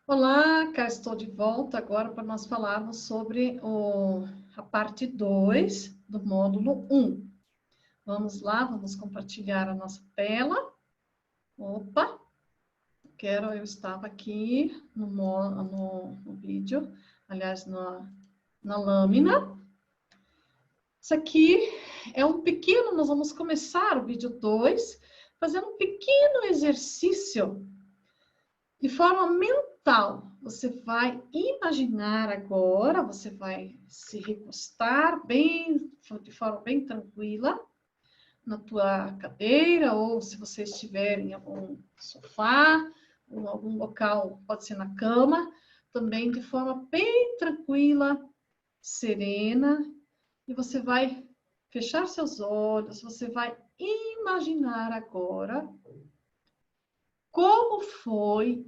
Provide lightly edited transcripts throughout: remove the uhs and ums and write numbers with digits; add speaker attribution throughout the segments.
Speaker 1: Olá, cá estou de volta agora para nós falarmos sobre a parte 2 do módulo 1. Vamos lá, vamos compartilhar a nossa tela. Opa, eu estava aqui no vídeo, aliás, na lâmina. Isso aqui é um pequeno, nós vamos começar o vídeo 2, fazendo um pequeno exercício de forma mental. Você vai imaginar agora, você vai se recostar de forma bem tranquila na tua cadeira, ou se você estiver em algum sofá, ou algum local, pode ser na cama, também de forma bem tranquila, serena, e você vai fechar seus olhos, você vai imaginar agora como foi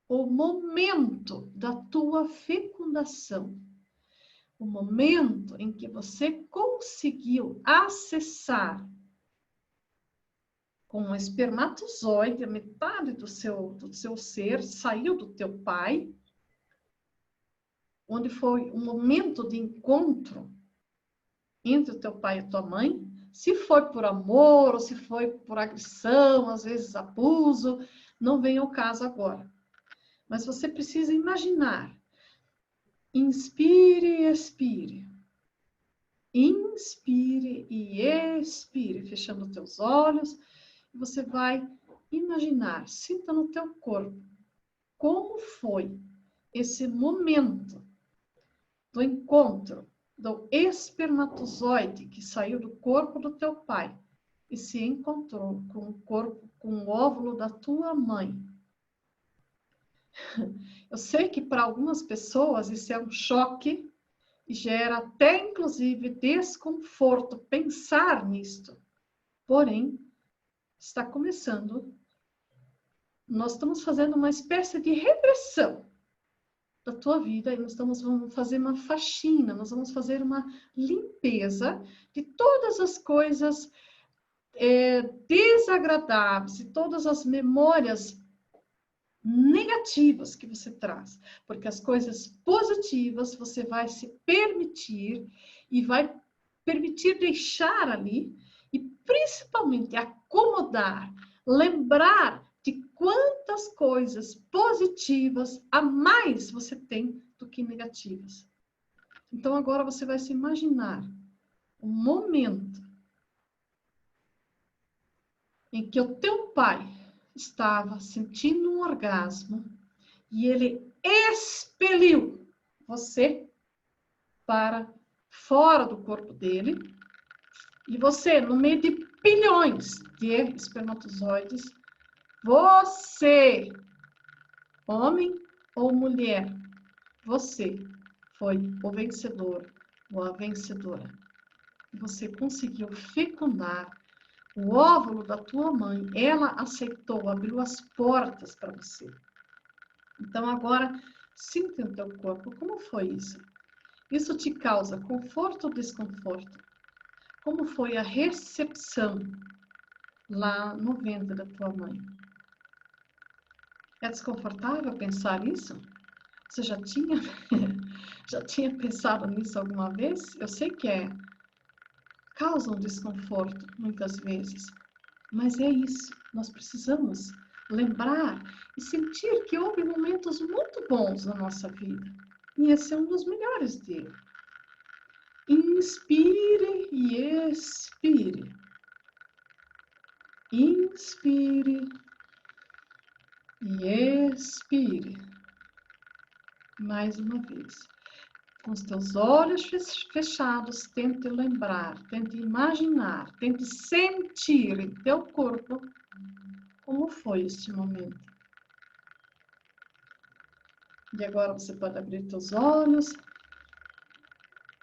Speaker 1: o momento da tua fecundação, o momento em que você conseguiu acessar com um espermatozoide, a metade do seu ser saiu do teu pai, onde foi um momento de encontro entre o teu pai e a tua mãe, se foi por amor ou se foi por agressão, às vezes abuso, não vem ao caso agora. Mas você precisa imaginar. Inspire e expire. Inspire e expire, fechando os teus olhos. Você vai imaginar, sinta no teu corpo, como foi esse momento do encontro do espermatozoide que saiu do corpo do teu pai e se encontrou com o corpo, com o óvulo da tua mãe. Eu sei que para algumas pessoas isso é um choque e gera até, inclusive, desconforto pensar nisto. Porém, está começando. Nós estamos fazendo uma espécie de regressão da tua vida e vamos fazer uma faxina, nós vamos fazer uma limpeza de todas as coisas desagradáveis e todas as memórias negativas que você traz, porque as coisas positivas você vai se permitir e vai permitir deixar ali e principalmente acomodar, lembrar de quantas coisas positivas a mais você tem do que negativas. Então agora você vai se imaginar um momento em que o teu pai estava sentindo um orgasmo e ele expeliu você para fora do corpo dele e você, no meio de bilhões de espermatozoides, você, homem ou mulher, você foi o vencedor ou a vencedora. Você conseguiu fecundar o óvulo da tua mãe, ela aceitou, abriu as portas para você. Então agora, sinta no teu corpo, como foi isso? Isso te causa conforto ou desconforto? Como foi a recepção lá no ventre da tua mãe? É desconfortável pensar isso? Você já tinha pensado nisso alguma vez? Eu sei que causa um desconforto muitas vezes, mas é isso. Nós precisamos lembrar e sentir que houve momentos muito bons na nossa vida. E esse é um dos melhores deles. Inspire e expire. Inspire e expire. Mais uma vez. Com os teus olhos fechados, tente lembrar, tente imaginar, tente sentir em teu corpo como foi este momento. E agora você pode abrir teus olhos.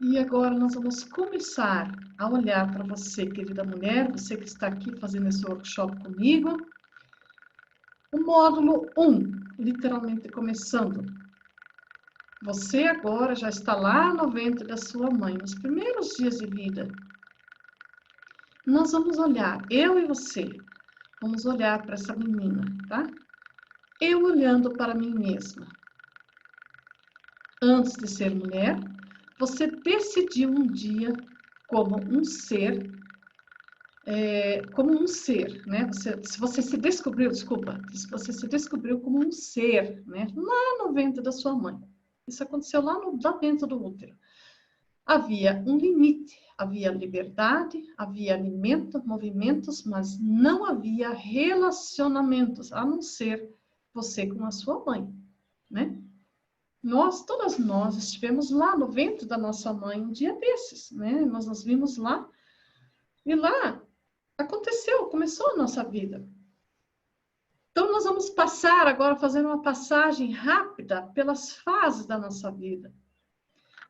Speaker 1: E agora nós vamos começar a olhar para você, querida mulher, você que está aqui fazendo esse workshop comigo. O módulo 1, literalmente começando. Você agora já está lá no ventre da sua mãe, nos primeiros dias de vida. Nós vamos olhar, eu e você, vamos olhar para essa menina, tá? Eu olhando para mim mesma. antes de ser mulher, você decidiu um dia como um ser, né? Se você se descobriu, desculpa, se você se descobriu como um ser, né? Lá no ventre da sua mãe. Isso aconteceu lá dentro do útero. Havia um limite, havia liberdade, havia alimento, movimentos, mas não havia relacionamentos, a não ser você com a sua mãe, né? Todas nós estivemos lá no ventre da nossa mãe um dia desses, né? Nós nos vimos lá e lá começou a nossa vida. Então, nós vamos passar agora, fazendo uma passagem rápida pelas fases da nossa vida.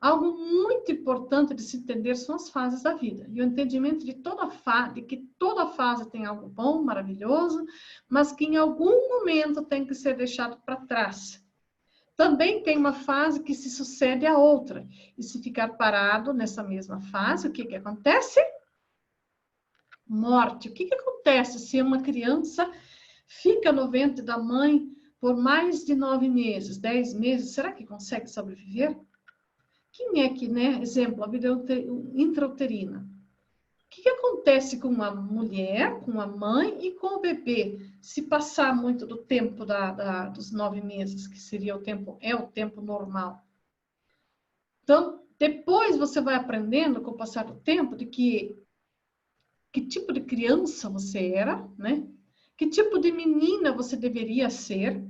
Speaker 1: Algo muito importante de se entender são as fases da vida. E o entendimento de que toda fase tem algo bom, maravilhoso, mas que em algum momento tem que ser deixado para trás. Também tem uma fase que se sucede à outra. E se ficar parado nessa mesma fase, o que acontece? Morte. O que acontece se uma criança fica no ventre da mãe por mais de 9 meses, 10 meses? Será que consegue sobreviver? Quem é que, né? Exemplo, a vida intrauterina. O que acontece com a mulher, com a mãe e com o bebê? Se passar muito do tempo dos 9 meses, que seria o tempo normal. Então, depois você vai aprendendo, com o passar do tempo, de que tipo de criança você era, né? Que tipo de menina você deveria ser,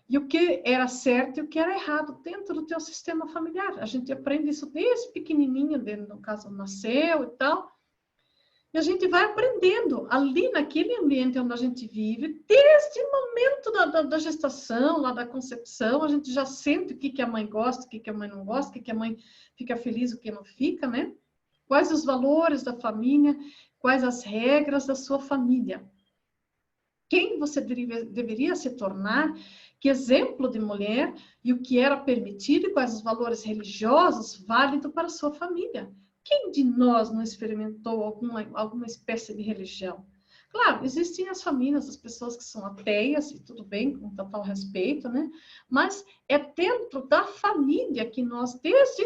Speaker 1: e o que era certo e o que era errado dentro do teu sistema familiar. A gente aprende isso desde pequenininho, no caso, nasceu e tal. E a gente vai aprendendo ali naquele ambiente onde a gente vive, desde o momento da gestação, lá da concepção, a gente já sente o que a mãe gosta, o que a mãe não gosta, o que a mãe fica feliz, o que não fica, né? Quais os valores da família, quais as regras da sua família. Quem você deveria se tornar, que exemplo de mulher, e o que era permitido, e quais os valores religiosos válidos para a sua família. Quem de nós não experimentou alguma espécie de religião? Claro, existem as famílias, as pessoas que são ateias, e tudo bem, com total respeito, né? Mas é dentro da família que nós, desde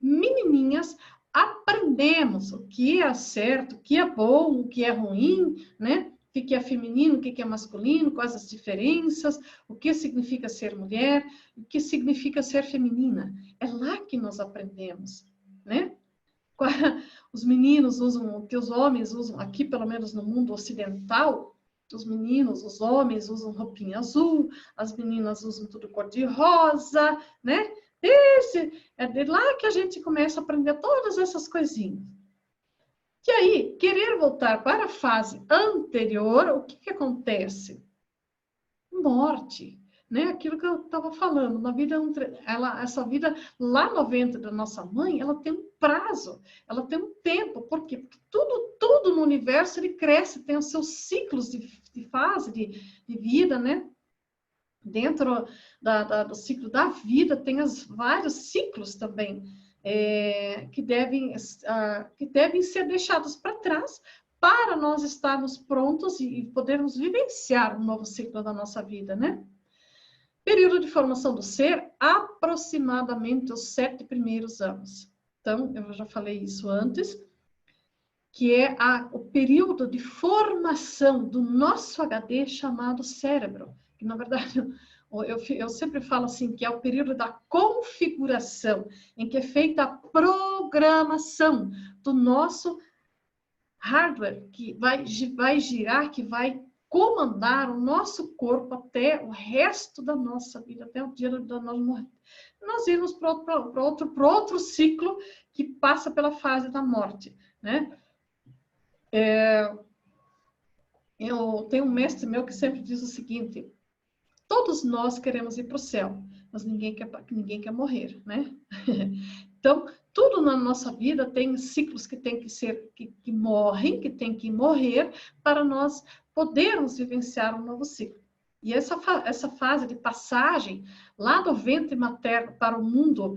Speaker 1: menininhas, aprendemos o que é certo, o que é bom, o que é ruim, né? O que é feminino, o que é masculino, quais as diferenças, o que significa ser mulher, o que significa ser feminina. É lá que nós aprendemos, né? Os meninos usam, o que os homens usam, aqui pelo menos no mundo ocidental, os meninos, os homens usam roupinha azul, as meninas usam tudo cor-de-rosa, né? É de lá que a gente começa a aprender todas essas coisinhas. E aí, querer voltar para a fase anterior, o que acontece? Morte, né? Aquilo que eu estava falando, essa vida lá no ventre da nossa mãe, ela tem um prazo, ela tem um tempo. Por quê? Porque tudo no universo, ele cresce, tem os seus ciclos de fase, de vida, né? Dentro do ciclo da vida, tem vários ciclos também, que devem ser deixados para trás para nós estarmos prontos e podermos vivenciar um novo ciclo da nossa vida, né? Período de formação do ser, aproximadamente os 7 primeiros anos. Então, eu já falei isso antes, que é o período de formação do nosso HD chamado cérebro, que na verdade eu sempre falo assim, que é o período da configuração, em que é feita a programação do nosso hardware, que vai girar, que vai comandar o nosso corpo até o resto da nossa vida, até o dia da nós morrer. Nós irmos para outro ciclo que passa pela fase da morte, né? Eu tenho um mestre meu que sempre diz o seguinte: todos nós queremos ir para o céu, mas ninguém quer morrer, né? Então, tudo na nossa vida tem ciclos que tem que morrem, que tem que morrer para nós podermos vivenciar um novo ciclo. E essa fase de passagem lá do ventre materno para o mundo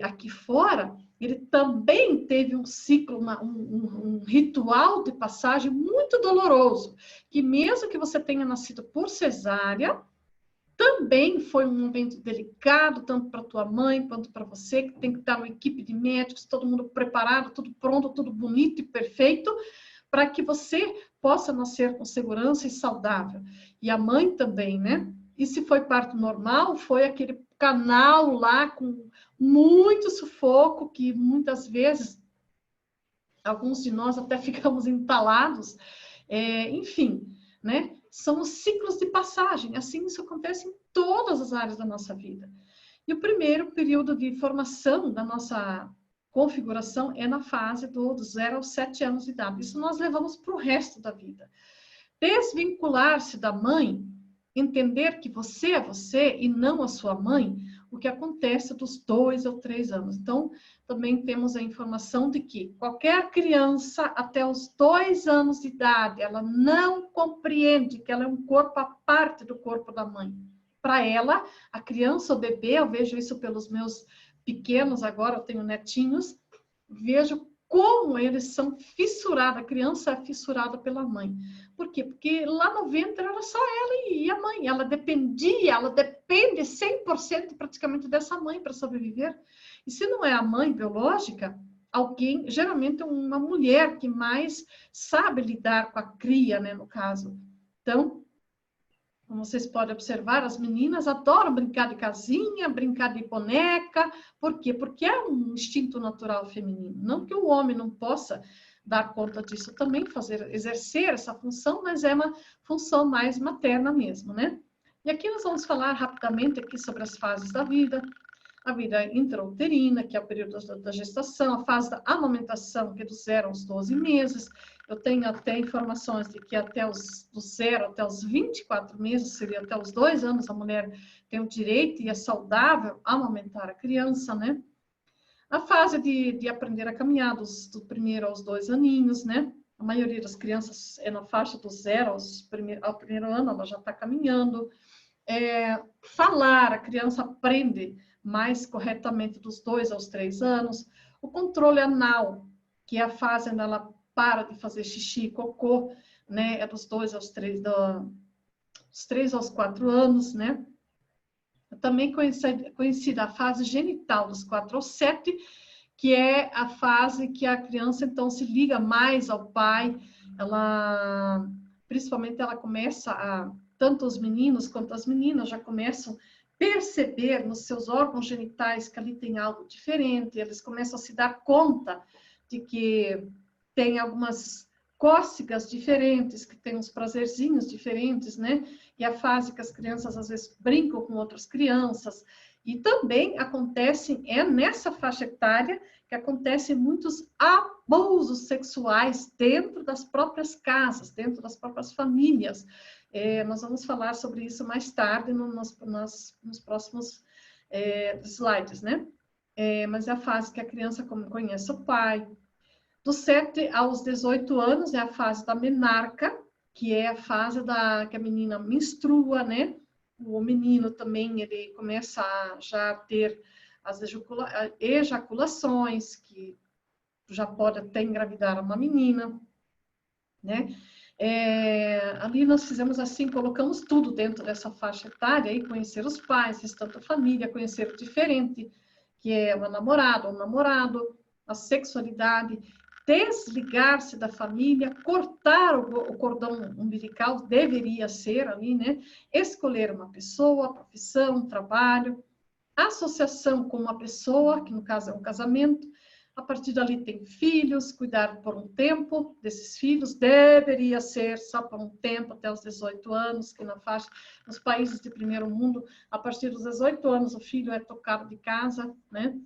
Speaker 1: aqui fora, ele também teve um ciclo, um ritual de passagem muito doloroso, que mesmo que você tenha nascido por cesárea, também também foi um momento delicado, tanto para tua mãe quanto para você, que tem que estar uma equipe de médicos, todo mundo preparado, tudo pronto, tudo bonito e perfeito, para que você possa nascer com segurança e saudável. E a mãe também, né? E se foi parto normal, foi aquele canal lá com muito sufoco, que muitas vezes, alguns de nós até ficamos entalados. Enfim, né? São os ciclos de passagem. Assim, isso acontece em todas as áreas da nossa vida. E o primeiro período de formação da nossa configuração é na fase do 0 aos 7 anos de idade. Isso nós levamos para o resto da vida. Desvincular-se da mãe, entender que você é você e não a sua mãe, o que acontece dos 2 ou 3 anos. Então, também temos a informação de que qualquer criança até os 2 anos de idade, ela não compreende que ela é um corpo à parte do corpo da mãe. Para ela, a criança, o bebê, eu vejo isso pelos meus pequenos, agora eu tenho netinhos, vejo como eles são fissurados, a criança é fissurada pela mãe. Por quê? Porque lá no ventre era só ela e a mãe, ela depende 100% praticamente dessa mãe para sobreviver. E se não é a mãe biológica, alguém, geralmente uma mulher que mais sabe lidar com a cria, né, no caso. Então, como vocês podem observar, as meninas adoram brincar de casinha, brincar de boneca. Por quê? Porque é um instinto natural feminino. Não que o homem não possa dar conta disso também, exercer essa função, mas é uma função mais materna mesmo, né? E aqui nós vamos falar rapidamente aqui sobre as fases da vida. A vida intrauterina, que é o período da gestação, a fase da amamentação, que é do 0 aos 12 meses. Eu tenho até informações de que do 0 até os 24 meses, seria até os 2 anos, a mulher tem o direito e é saudável amamentar a criança, né? A fase de aprender a caminhar, do 1º aos 2 aninhos, né? A maioria das crianças é na faixa do 0 ao primeiro ano, ela já está caminhando. Falar, a criança aprende mais corretamente dos 2 aos 3 anos. O controle anal, que é a fase onde ela para de fazer xixi e cocô, né? É dos 2 aos 3, dos 3 aos 4 anos, né? Também conhecida a fase genital, dos 4 aos 7, que é a fase que a criança, então, se liga mais ao pai. Principalmente, ela começa tanto os meninos quanto as meninas já começam a perceber nos seus órgãos genitais que ali tem algo diferente, eles começam a se dar conta de que tem algumas cócegas diferentes, que tem uns prazerzinhos diferentes, né? E a fase que as crianças às vezes brincam com outras crianças. E também nessa faixa etária que acontecem muitos abusos sexuais dentro das próprias casas, dentro das próprias famílias. Nós vamos falar sobre isso mais tarde nos próximos slides, né? Mas é a fase que a criança conhece o pai. Dos 7 aos 18 anos é a fase da menarca, que é a fase que a menina menstrua, né? O menino também, ele começa a já ter as ejaculações, que já pode até engravidar uma menina, né? Ali nós fizemos assim, colocamos tudo dentro dessa faixa etária, aí, conhecer os pais, restante da família, conhecer o diferente, que é uma namorada, um namorado, a sexualidade, desligar-se da família, cortar o cordão umbilical, deveria ser ali, né? Escolher uma pessoa, profissão, trabalho, associação com uma pessoa, que no caso é um casamento. A partir dali tem filhos, cuidar por um tempo desses filhos, deveria ser só por um tempo, até os 18 anos, que nos países de primeiro mundo, a partir dos 18 anos o filho é tocado de casa, né?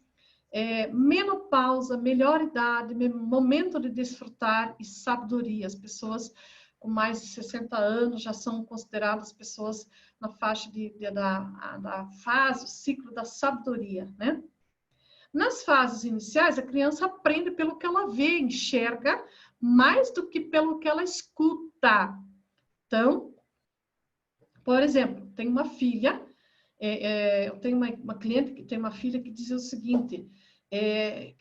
Speaker 1: Menopausa, melhor idade, momento de desfrutar e sabedoria. As pessoas com mais de 60 anos já são consideradas pessoas na faixa da fase, o ciclo da sabedoria, né? Nas fases iniciais, a criança aprende pelo que ela vê, enxerga, mais do que pelo que ela escuta. Então, por exemplo, tem uma filha, eu tenho uma cliente que tem uma filha que dizia o seguinte,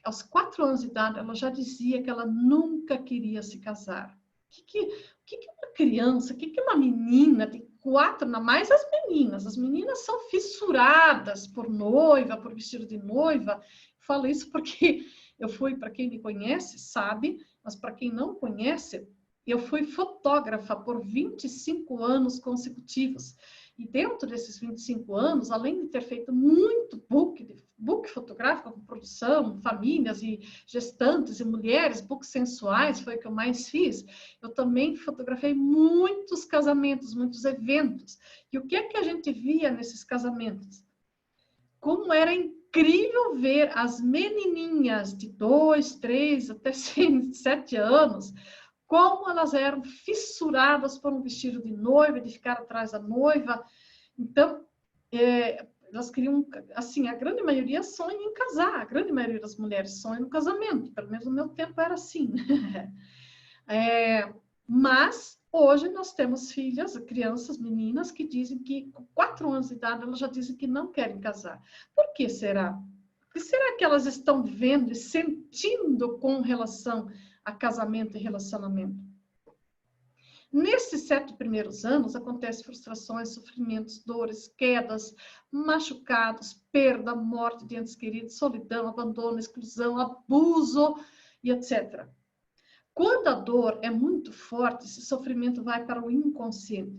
Speaker 1: aos 4 anos de idade, ela já dizia que ela nunca queria se casar. O que é uma criança, o que é uma menina de 4, ainda mais as meninas. As meninas são fissuradas por noiva, por vestido de noiva. Falo isso porque eu fui, para quem me conhece, sabe, mas para quem não conhece, eu fui fotógrafa por 25 anos consecutivos. E dentro desses 25 anos, além de ter feito muito book fotográfico com produção, famílias e gestantes e mulheres, books sensuais, foi o que eu mais fiz, eu também fotografei muitos casamentos, muitos eventos. E o que é que a gente via nesses casamentos? Como era incrível ver as menininhas de 2, 3, até 7 anos, como elas eram fissuradas por um vestido de noiva, de ficar atrás da noiva. Então, elas queriam, assim, a grande maioria sonha em casar, a grande maioria das mulheres sonha no casamento, pelo menos no meu tempo era assim. Mas, hoje nós temos filhas, crianças, meninas, que dizem que com 4 anos de idade, elas já dizem que não querem casar. Por que será? O que será que elas estão vendo e sentindo com relação a casamento e relacionamento? Nesses 7 primeiros anos, acontecem frustrações, sofrimentos, dores, quedas, machucados, perda, morte de entes queridos, solidão, abandono, exclusão, abuso e etc. Quando a dor é muito forte, esse sofrimento vai para o inconsciente.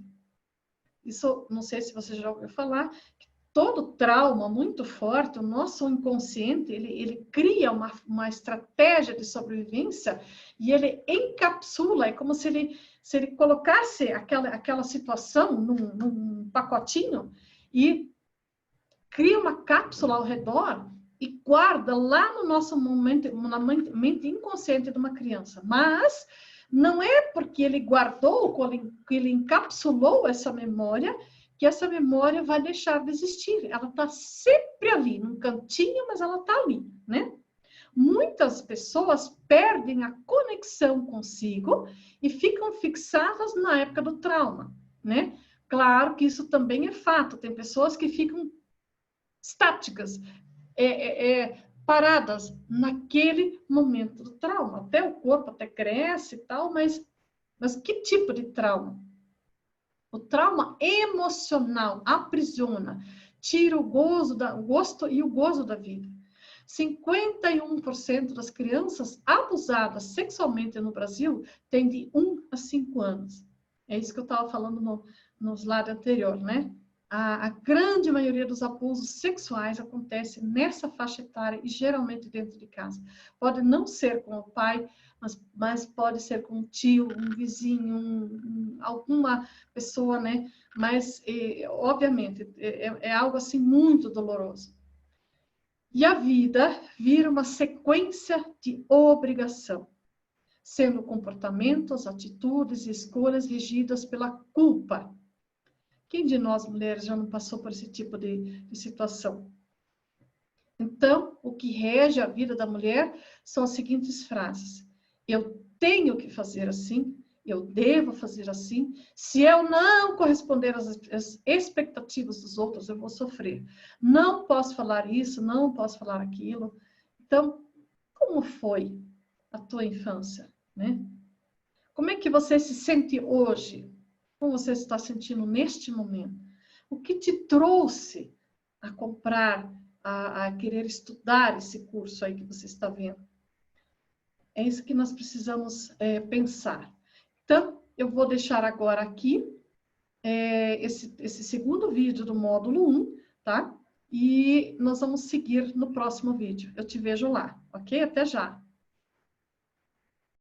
Speaker 1: Isso, não sei se você já ouviu falar, que todo trauma muito forte, o nosso inconsciente, ele cria uma estratégia de sobrevivência e ele encapsula, é como se ele colocasse aquela situação num pacotinho e cria uma cápsula ao redor e guarda lá no nosso momento, na mente inconsciente de uma criança. Mas não é porque ele guardou, que ele encapsulou essa memória, que essa memória vai deixar de existir. Ela está sempre ali, num cantinho, mas ela está ali, né? Muitas pessoas perdem a conexão consigo e ficam fixadas na época do trauma, né? Claro que isso também é fato. Tem pessoas que ficam estáticas, paradas naquele momento do trauma. Até o corpo até cresce e tal, mas que tipo de trauma? O trauma emocional aprisiona, tira o gosto e o gozo da vida. 51% das crianças abusadas sexualmente no Brasil têm de 1 a 5 anos. É isso que eu estava falando no slide anterior, né? A grande maioria dos abusos sexuais acontece nessa faixa etária e geralmente dentro de casa. Pode não ser com o pai, mas pode ser com um tio, um vizinho, alguma pessoa, né? Mas, obviamente, é algo assim muito doloroso. E a vida vira uma sequência de obrigação, sendo comportamentos, atitudes e escolhas regidas pela culpa. Quem de nós, mulheres, já não passou por esse tipo de situação? Então, o que rege a vida da mulher são as seguintes frases. Eu tenho que fazer assim, eu devo fazer assim. Se eu não corresponder às expectativas dos outros, eu vou sofrer. Não posso falar isso, não posso falar aquilo. Então, como foi a tua infância, né? Como é que você se sente hoje? Como você está sentindo neste momento? O que te trouxe a comprar, a querer estudar esse curso aí que você está vendo? É isso que nós precisamos pensar. Então, eu vou deixar agora aqui esse segundo vídeo do módulo 1, tá? E nós vamos seguir no próximo vídeo. Eu te vejo lá, ok? Até já!